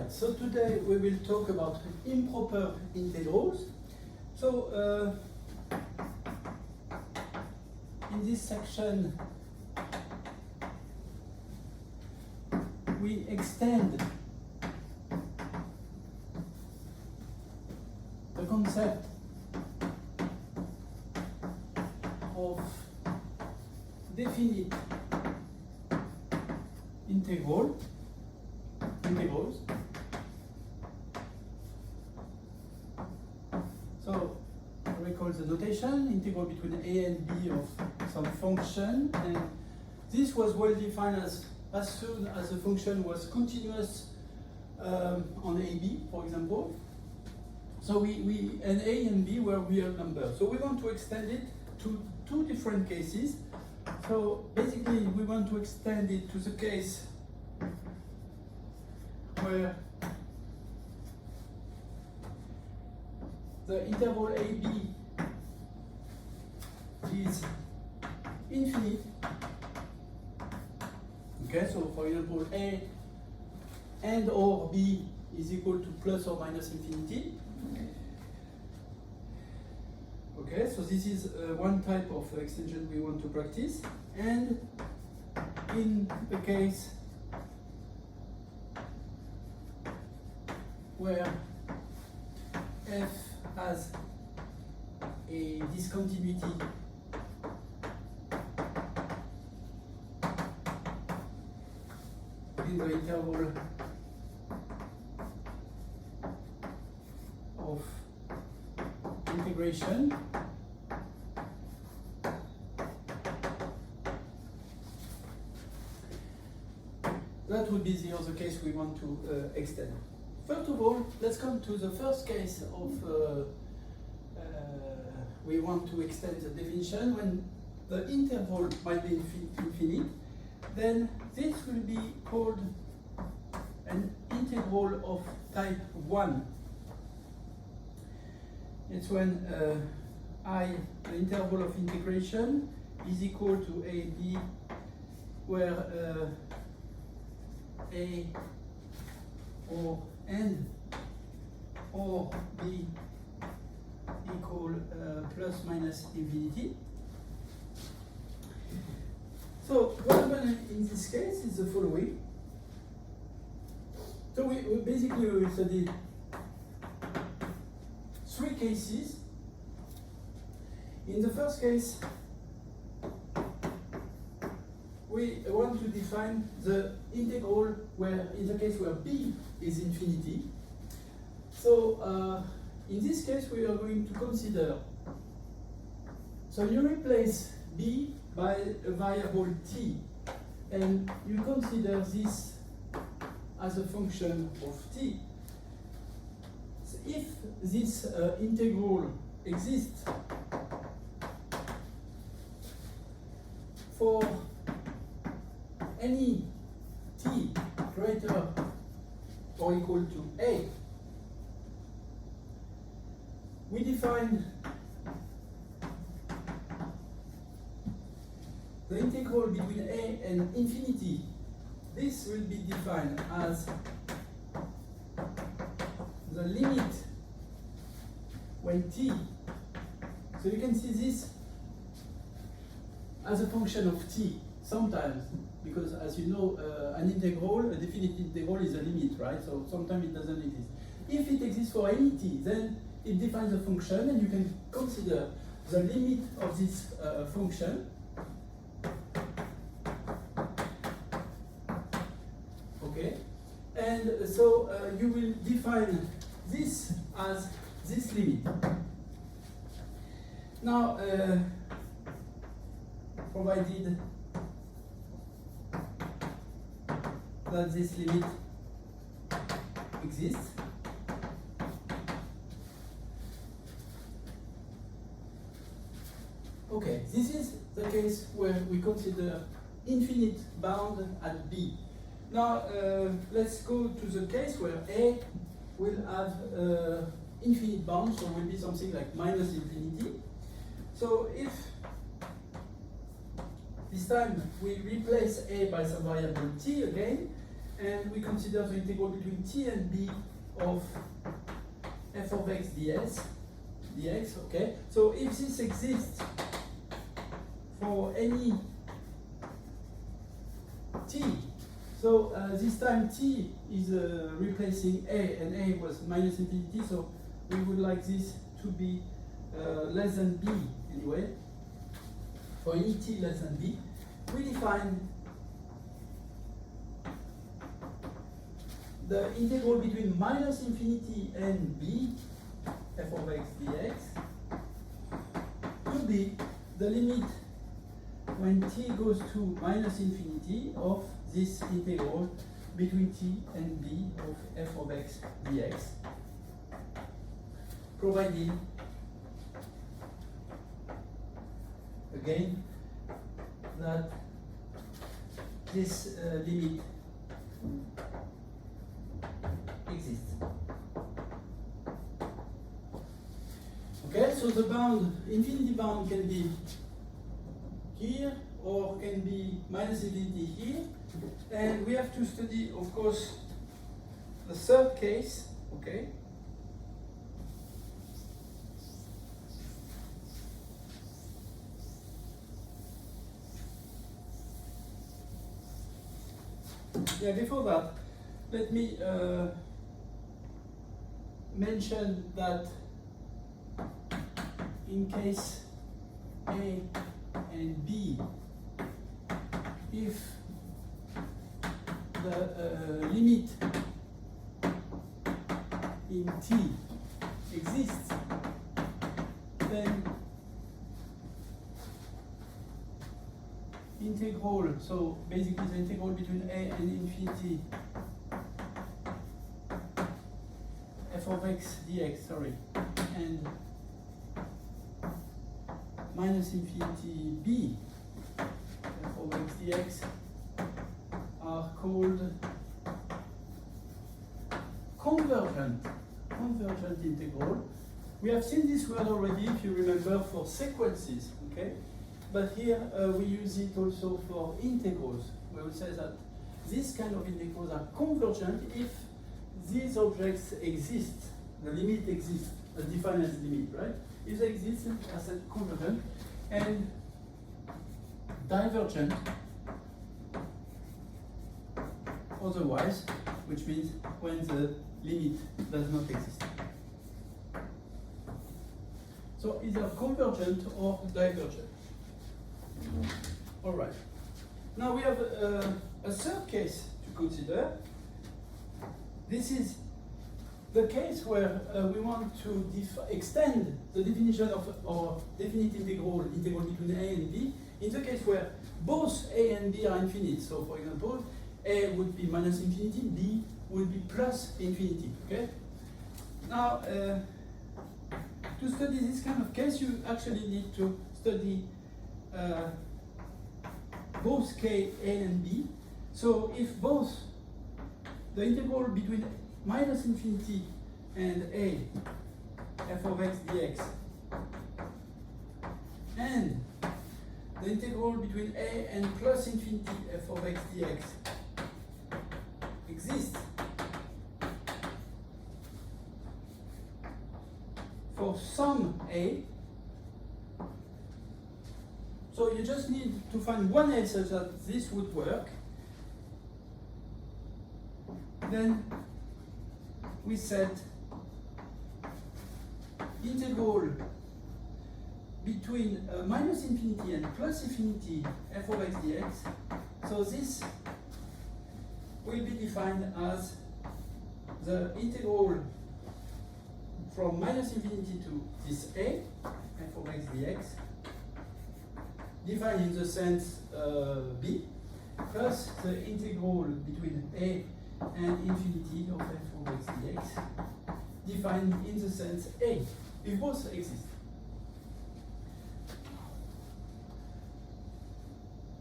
Right, so today we will talk about improper integrals. So in this section we extend the concept of definite integrals. So recall the notation, integral between a and b of some function, and this was well defined as soon as the function was continuous on AB, for example. So and a and b were real numbers. So we want to extend it to two different cases. So basically we want to extend it to the case where the interval AB is infinite. Okay, so for example, A and or B is equal to plus or minus infinity. Okay, so this is one type of extension we want to practice. And in the case where f has a discontinuity in the interval of integration, that would be the other case we want to extend. First of all, let's come to the first case of we want to extend the definition when the interval might be infinite. Then this will be called an integral of type 1. It's when the interval of integration is equal to AB, where A or n or b equal plus minus infinity. So what happens in this case is the following. So we basically will study three cases. In the first case, we want to define the integral where, in the case where b is infinity. So in this case, we are going to consider, so you replace b by a variable t, and you consider this as a function of t. So if this integral exists for any t greater or equal to a, we define the integral between a and infinity. This will be defined as the limit when t. So you can see this as a function of t sometimes, because as you know, an integral, a definite integral is a limit, right? So sometimes it doesn't exist. If it exists for any t, then it defines a function, and you can consider the limit of this function. Okay, and so you will define this as this limit. Now, provided that this limit exists, okay, this is the case where we consider infinite bound at b. Now, let's go to the case where a will have infinite bound, so will be something like minus infinity. So if this time we replace a by some variable t again, and we consider the integral between t and b of f of x dx, okay? So if this exists for any t, so this time t is replacing a, and a was minus infinity, so we would like this to be less than b anyway. For any t less than b, we define the integral between minus infinity and b f of x dx to be the limit when t goes to minus infinity of this integral between t and b of f of x dx, provided again that this limit exists. Okay, so the bound, infinity bound, can be here or can be minus infinity here, and we have to study, of course, the third case. Okay. Yeah, before that, let me mention that in case A and B, if the limit in t exists, then integral, so basically the integral between a and infinity f of x dx, sorry, and minus infinity b f of x dx are called convergent integral. We have seen this word already, if you remember, for sequences, okay? But here we use it also for integrals, where we say that these kind of integrals are convergent if these objects exist, the limit exists, as defined as limit, right? If they exist, as a convergent, and divergent otherwise, which means when the limit does not exist. So either convergent or divergent. All right. Now we have a third case to consider. This is the case where we want to extend the definition of our definite integral between a and b, in the case where both a and b are infinite. So for example, a would be minus infinity, b would be plus infinity, okay? Now, to study this kind of case, you actually need to study both k, a and b. So if both the integral between minus infinity and a f of x dx and the integral between a and plus infinity f of x dx exists for some a, so you just need to find one a such that this would work, then we set integral between minus infinity and plus infinity f of x dx. So this will be defined as the integral from minus infinity to this a, f of x dx, defined in the sense b, plus the integral between a and infinity of f of x dx, defined in the sense a, if both exist.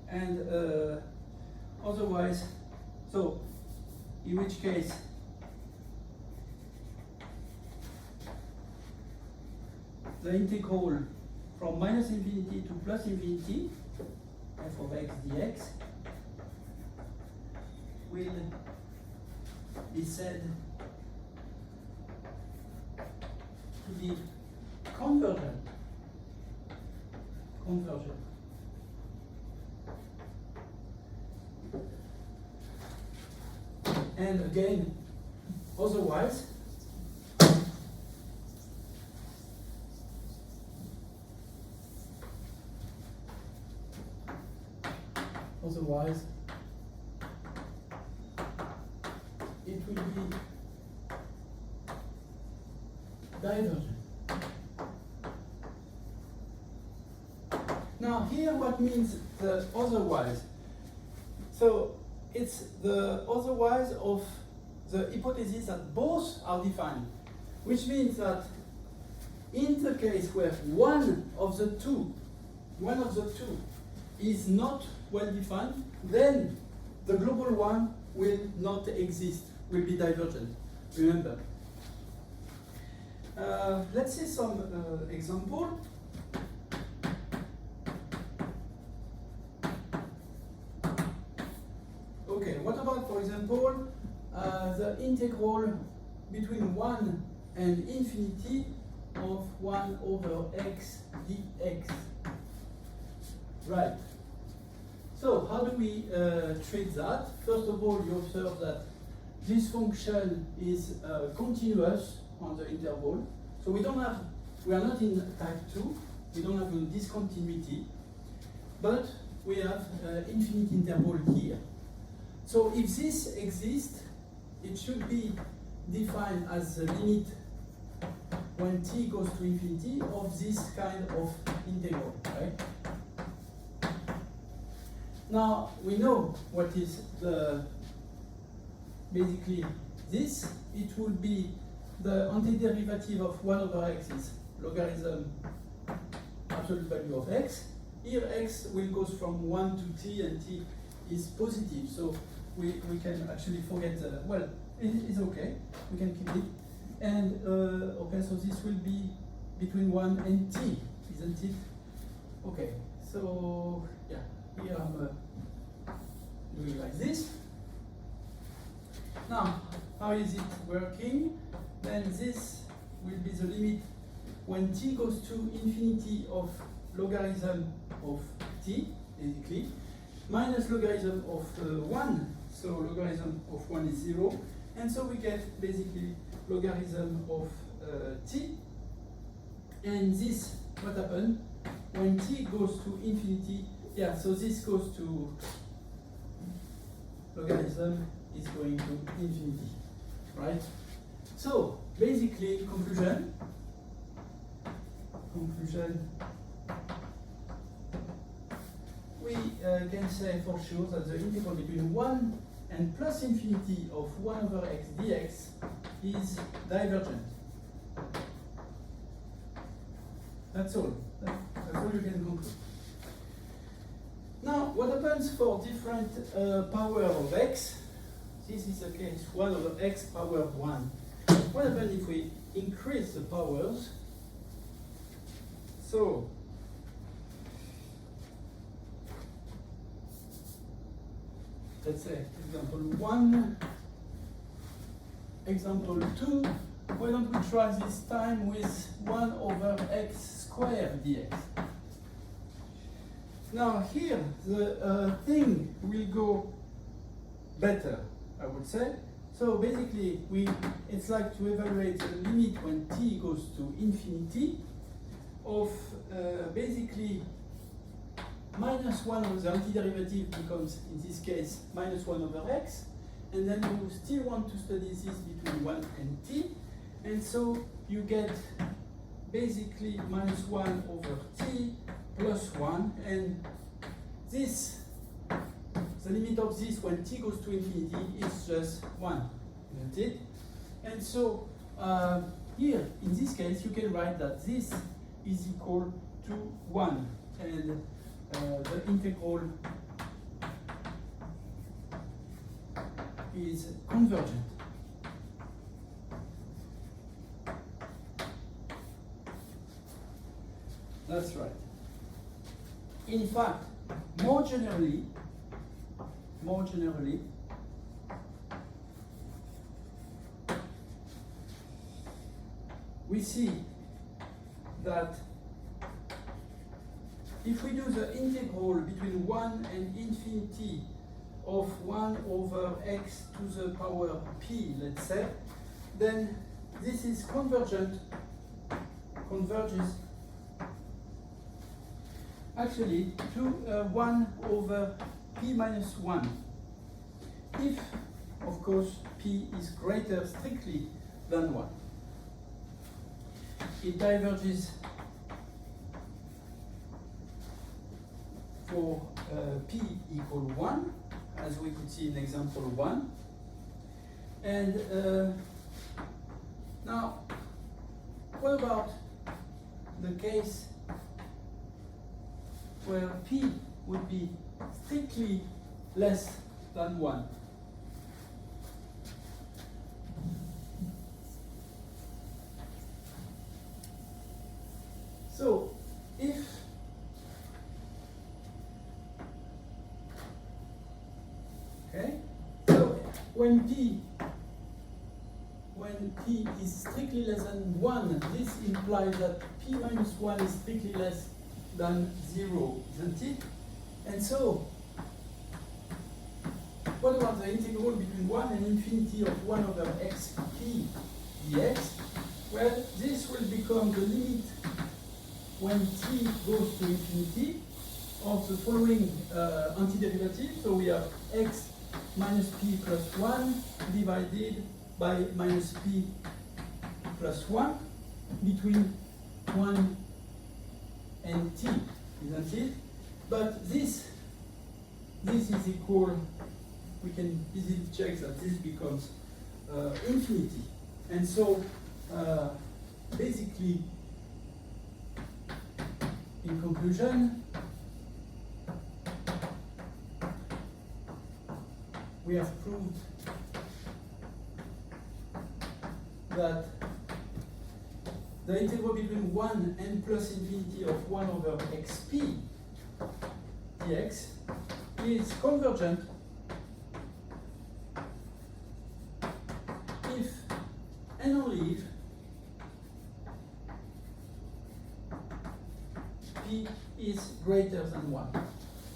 And otherwise, so in which case the integral from minus infinity to plus infinity f of x dx will be said to be convergent. Convergent. And again, otherwise, it will be divergent. Now here what means the otherwise? So it's the otherwise of the hypothesis that both are defined, which means that in the case where one of the two is not well defined, then the global one will not exist, will be divergent. Remember. Let's see some example. Okay, what about, for example, the integral between 1 and infinity of 1 over x dx? Right. So how do we treat that? First of all, you observe that this function is continuous on the interval. So we are not in type 2, we don't have a discontinuity, but we have infinite interval here. So if this exists, it should be defined as the limit when t goes to infinity of this kind of integral, right? Now we know what is basically this. It will be the antiderivative of 1 over x is logarithm absolute value of x. Here x will go from 1 to t, and t is positive. So we can actually forget the, well, it's okay, we can keep it. And okay, so this will be between 1 and t, isn't it? Okay, so yeah, here I'm doing like this. Now, how is it working? Then this will be the limit when t goes to infinity of logarithm of t, basically, minus logarithm of 1. So logarithm of 1 is 0. And so we get basically logarithm of t. And this, what happened? When t goes to infinity, yeah, so this goes to logarithm is going to infinity, right? So basically, conclusion, we can say for sure that the integral between 1 and plus infinity of 1 over x dx is divergent. That's all. That's all you can conclude. Now, what happens for different power of x? This is the case 1 over x power 1. What happens if we increase the powers? So, let's say example 1, example 2. Why don't we try this time with 1 over x squared dx? Now here the thing will go better, I would say. So basically it's like to evaluate the limit when t goes to infinity of basically minus 1 over the antiderivative becomes, in this case, minus 1 over x, and then you still want to study this between 1 and t, and so you get basically minus 1 over t plus 1, and this, the limit of this when t goes to infinity is just 1, isn't it? And so here, in this case, you can write that this is equal to 1, and the integral is convergent. That's right. In fact, more generally, we see that if we do the integral between 1 and infinity of 1 over x to the power p, let's say, then this is converges actually to 1 over p minus 1. If, of course, p is greater strictly than 1. It diverges for p equal 1, as we could see in example 1. And now, what about the case where p would be strictly less than 1? So, if so when p is strictly less than 1, this implies that p minus 1 is strictly less than 0, isn't it? And so, what about the integral between 1 and infinity of 1 over xp dx? Well, this will become the limit when t goes to infinity of the following antiderivative. So we have x minus p plus 1 divided by minus p plus 1 between 1 and t, isn't it? But this is equal, we can easily check that this becomes infinity. And so basically, in conclusion, we have proved that the integral between 1 and plus infinity of 1 over xp dx is convergent if and only if p is greater than 1.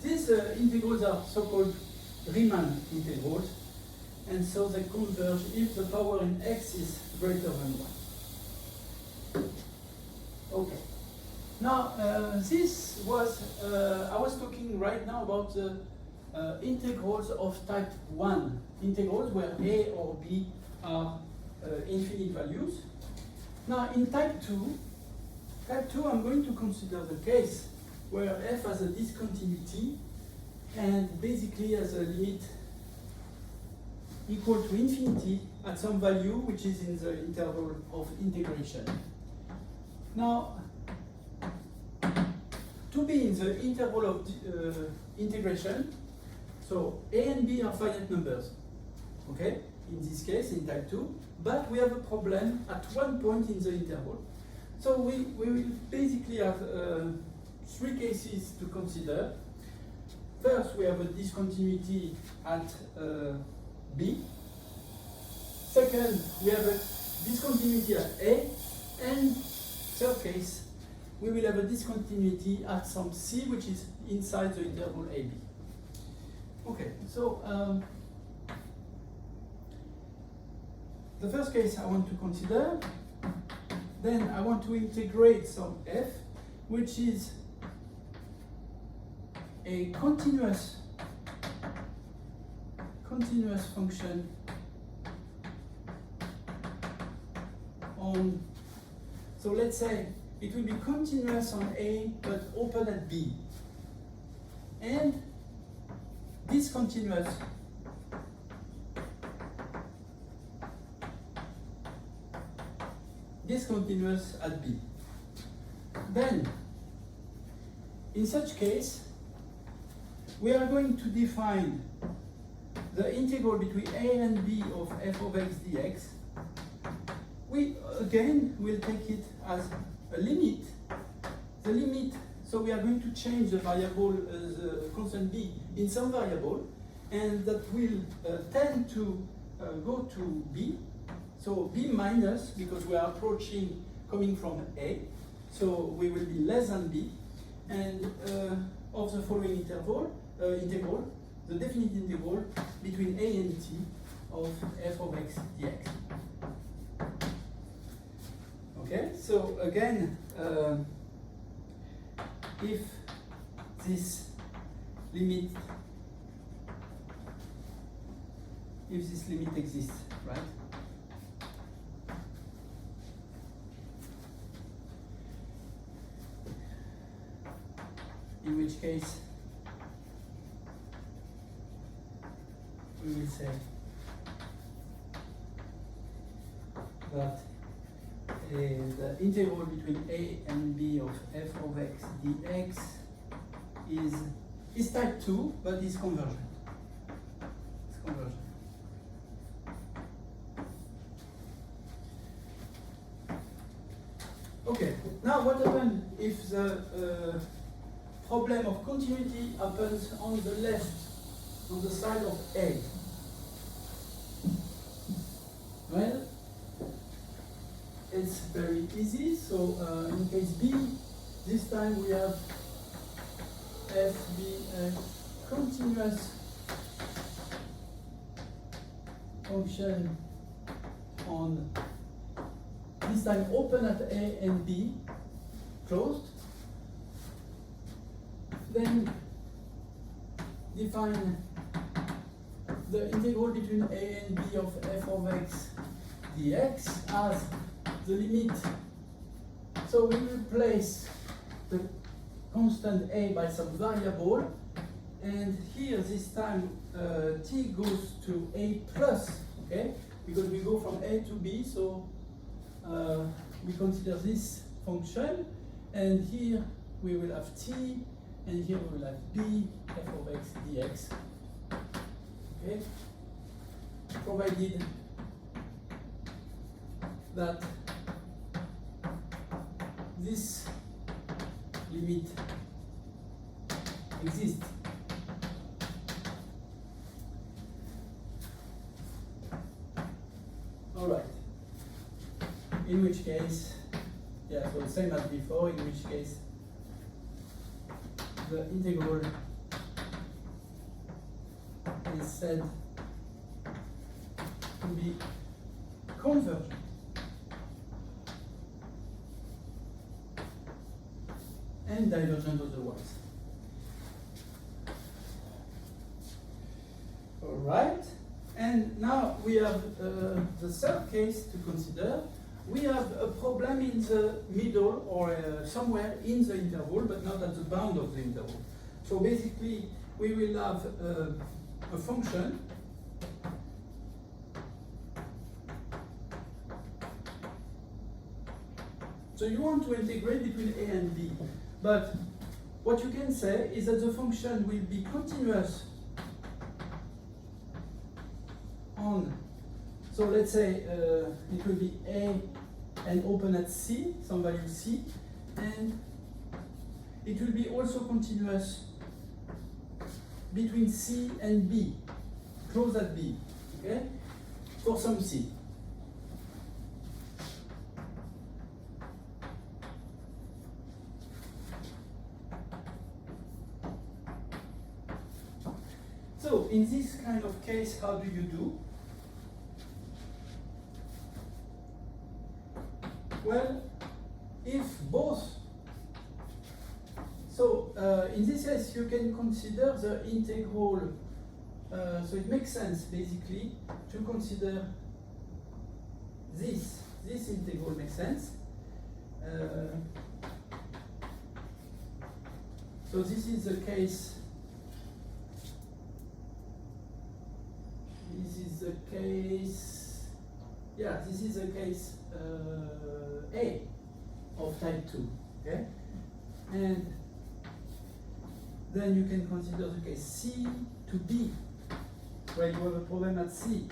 These integrals are so-called Riemann integrals, and so they converge if the power in x is greater than 1. Okay. Now, this was, I was talking right now about the integrals of type 1, integrals where a or b are infinite values. Now, in type 2, I'm going to consider the case where f has a discontinuity and basically has a limit equal to infinity at some value which is in the interval of integration. Now, to be in the interval of integration, so a and b are finite numbers, okay, in this case, in type 2, but we have a problem at one point in the interval. So we will basically have three cases to consider. First, we have a discontinuity at b. Second, we have a discontinuity at a. And third case, we will have a discontinuity at some c, which is inside the interval ab. Okay, so the first case I want to consider, then I want to integrate some f, which is a continuous function on, so let's say it will be continuous on A but open at B, and discontinuous at B. Then, in such case, we are going to define the integral between a and b of f of x dx. We again will take it as a limit. The limit, so we are going to change the variable, the constant b, in some variable, and that will tend to go to b. So b minus, because we are approaching coming from A, so we will be less than B, and of the following integral, the definite integral between A and T of f of x dx. Okay, so again, if this limit exists, right? In which case we will say that the integral between a and b of f of x dx is type 2, but is convergent. It's convergent. Okay, now what happens if the problem of continuity happens on the left, on the side of A? Well, it's very easy. So in case B, this time we have f be a continuous function on, this time open at A and B, closed. Then define the integral between A and B of f of x dx as the limit. So we replace the constant A by some variable, and here this time t goes to A plus, okay? Because we go from A to B, so we consider this function, and here we will have t, and here we will have b f of x dx, okay? Provided that this limit exists. All right. In which case, yeah, so same as before, in which case the integral is said to be convergent. And divergent otherwise. All right, and now we have the third case to consider. We have a problem in the middle, or somewhere in the interval, but not at the bound of the interval. So basically, we will have a function so you want to integrate between A and B. But what you can say is that the function will be continuous on, so let's say it will be A and open at C, some value C, and it will be also continuous between C and B, close at B, okay, for some C. So in this kind of case, how do you do? Well, if both, so in this case you can consider the integral, so it makes sense basically to consider this integral makes sense. So this is the case. This is the case, yeah, this is the case A of type 2, okay? And then you can consider the case C to B, where you have a problem at C.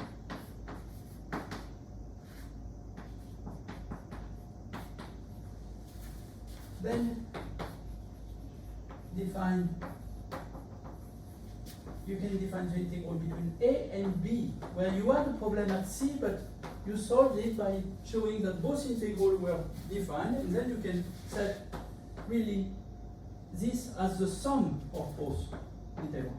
Then you can define the integral between A and B, where you have a problem at C, but you solve it by showing that both integrals were defined, and then you can set really this as the sum of both integrals.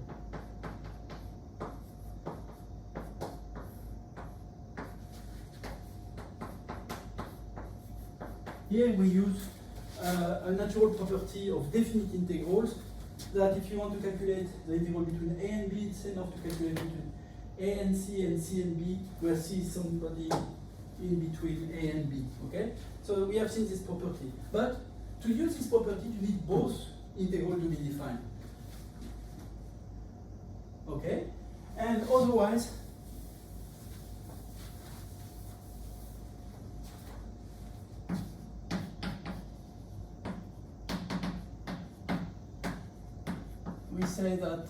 Here we use a natural property of definite integrals, that if you want to calculate the integral between a and b, it's enough to calculate between a and c and b, where c is somebody in between a and b. Okay? So we have seen this property. But to use this property, you need both integrals to be defined. Okay? And otherwise, we say that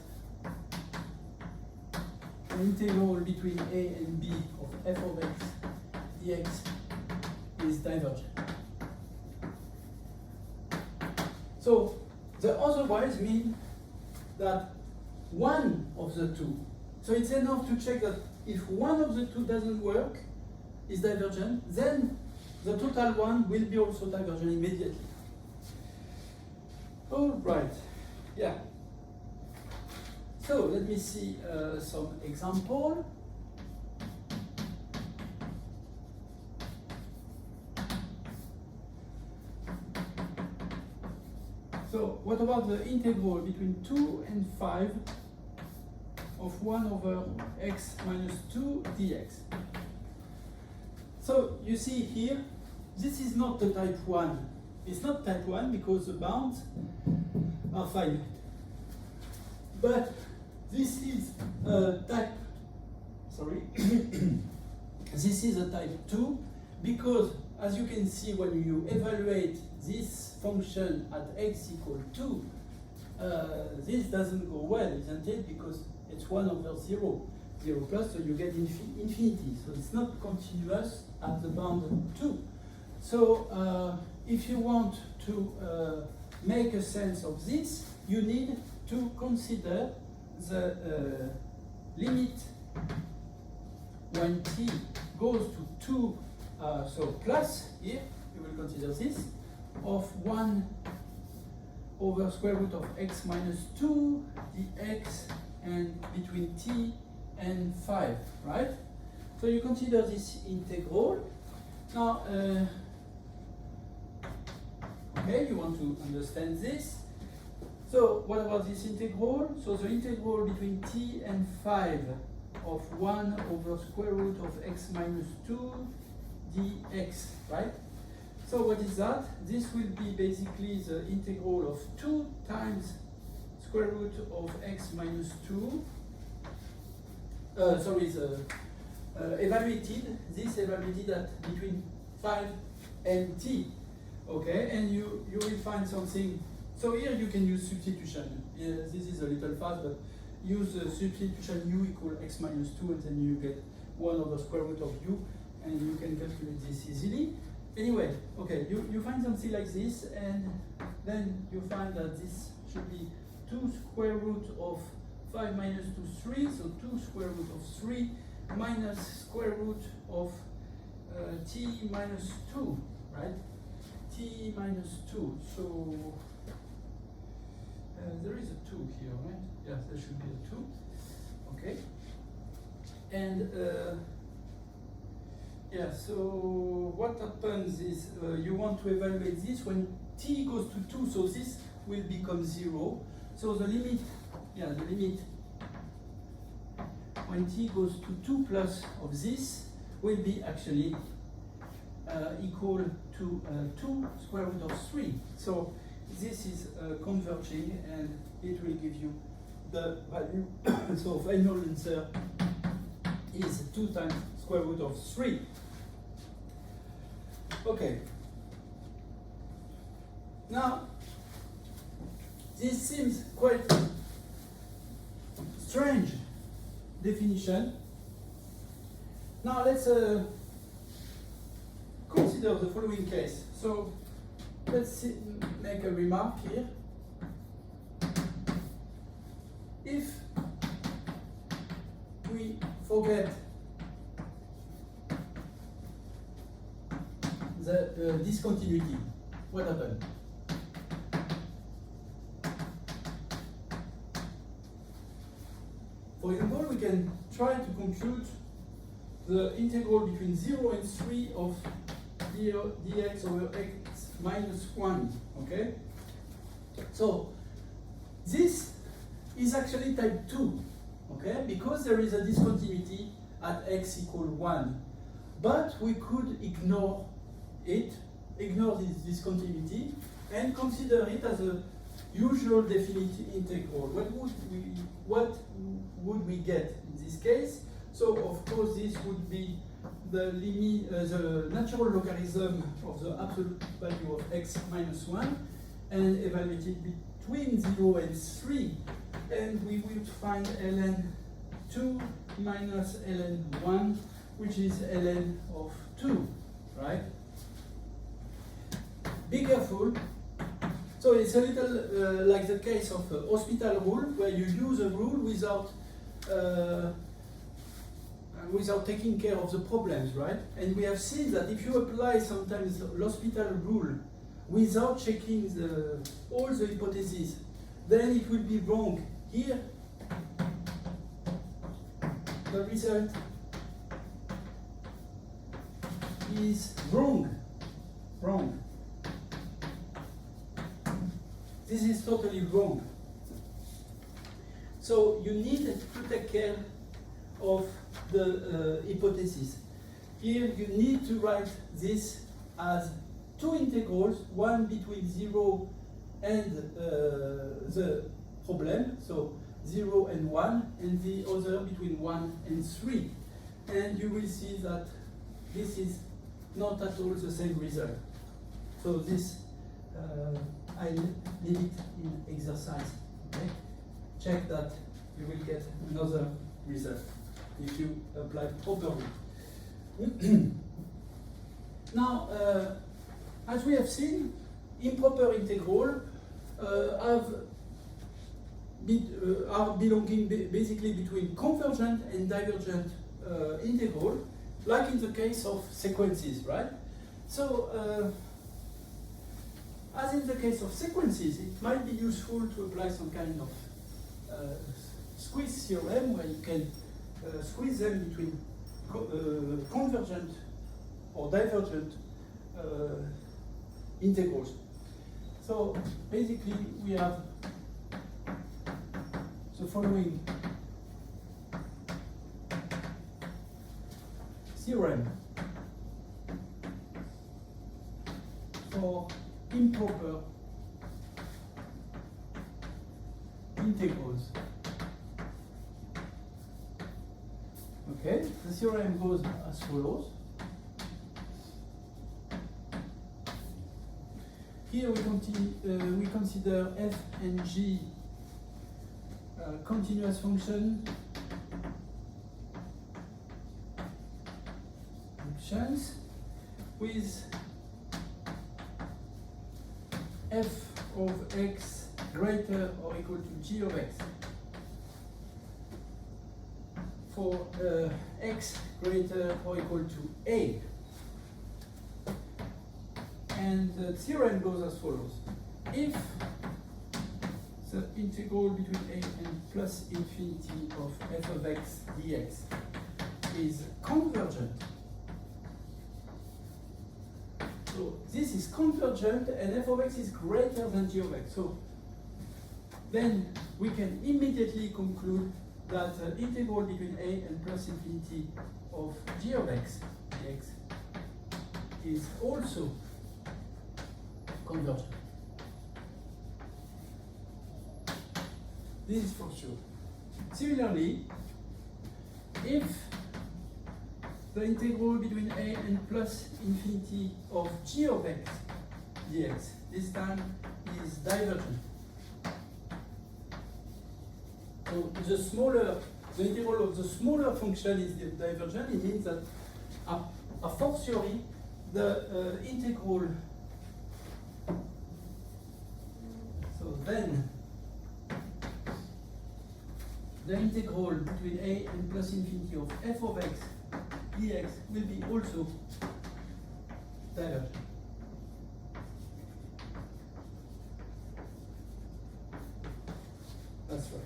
the integral between a and b of f of x dx is divergent. So the otherwise mean that one of the two. So it's enough to check that if one of the two doesn't work, is divergent, then the total one will be also divergent immediately. All right, yeah. So let me see some example. So what about the integral between 2 and 5 of 1 over x minus 2 dx? So you see here, this is not the type 1. It's not type 1 because the bounds are finite. But this is a type, sorry, this is a type 2 because, as you can see, when you evaluate this function at x equal 2, this doesn't go well, isn't it? Because it's 1 over 0, 0 plus, so you get infinity. So it's not continuous at the bound 2. So if you want to make a sense of this, you need to consider the limit when t goes to 2, so plus here, you will consider this, of 1 over square root of x minus 2 dx, and between t and 5, right? So you consider this integral. Now, okay, you want to understand this. So what about this integral? So the integral between t and 5 of 1 over square root of x minus 2 dx, right? So what is that? This will be basically the integral of 2 times square root of x minus 2. Evaluated at between 5 and t. Okay, and you will find something. So here you can use substitution. This is a little fast, but use substitution u equal x minus 2, and then you get 1 over square root of u, and you can calculate this easily. Anyway, okay, you find something like this, and then you find that this should be 2 square root of 5 minus 2, 3, so 2 square root of 3 minus square root of t minus 2, right? T minus 2, so there is a 2 here, right? Yes, there should be a 2, okay. And yeah, so what happens is you want to evaluate this when t goes to 2, so this will become 0. So the limit, yeah, the limit when t goes to 2 plus of this will be actually equal to 2 square root of 3. So this is converging, and it will give you the value. So final answer is 2 times square root of 3. Okay. Now, this seems quite strange definition. Now let's consider the following case. So let's make a remark here. If we forget the discontinuity. What happened? For example, we can try to compute the integral between 0 and 3 of dx over x minus 1, okay? So, this is actually type 2, okay? Because there is a discontinuity at x equal 1. But we could ignore it, ignore this discontinuity, and consider it as a usual definite integral. What would we get in this case? So of course this would be the limit, the natural logarithm of the absolute value of x minus 1, and evaluated between 0 and 3, and we will find ln 2 minus ln 1, which is ln of 2, right? Be careful. So it's a little like the case of hospital rule, where you use a rule without taking care of the problems, right? And we have seen that if you apply sometimes the hospital rule without checking all the hypotheses, then it will be wrong. Here, the result is wrong. This is totally wrong. So you need to take care of the hypothesis. Here you need to write this as two integrals, one between 0 and the problem, so 0 and 1, and the other between 1 and 3. And you will see that this is not at all the same result. So this, I leave it in exercise. Okay? Check that you will get another result if you apply properly. Now, as we have seen, improper integral are belonging basically between convergent and divergent integral, like in the case of sequences, right? So, as in the case of sequences, it might be useful to apply some kind of squeeze theorem, where you can squeeze them between convergent or divergent integrals. So basically we have the following theorem for improper integrals. Okay, the theorem goes as follows. Here we consider f and g continuous functions with f of x greater or equal to g of x for x greater or equal to a. And the theorem goes as follows. If the integral between a and plus infinity of f of x dx is convergent, so this is convergent and f of x is greater than g of x, so then we can immediately conclude that integral between a and plus infinity of g of x dx is also convergent. This is for sure. Similarly, if the integral between a and plus infinity of g of x dx this time is divergent. So the integral of the smaller function is divergent. It means that a fortiori the integral. So then the integral between a and plus infinity of f of x dx will be also divergent. That's right.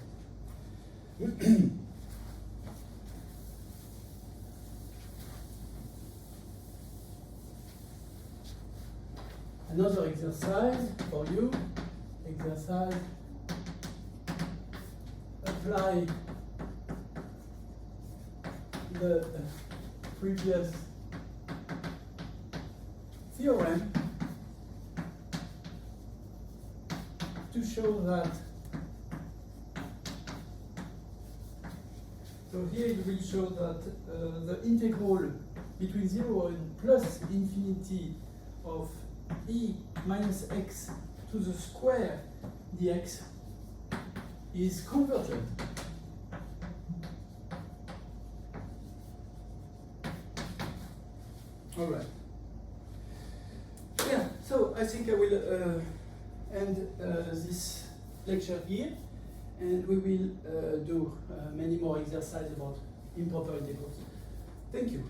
Another exercise for you. Exercise. Apply the previous theorem to show that. So here it will show that the integral between 0 and plus infinity of e minus x to the square dx is convergent. All right. Yeah, so I think I will end this lecture here, and we will do many more exercises about improper integrals. Thank you.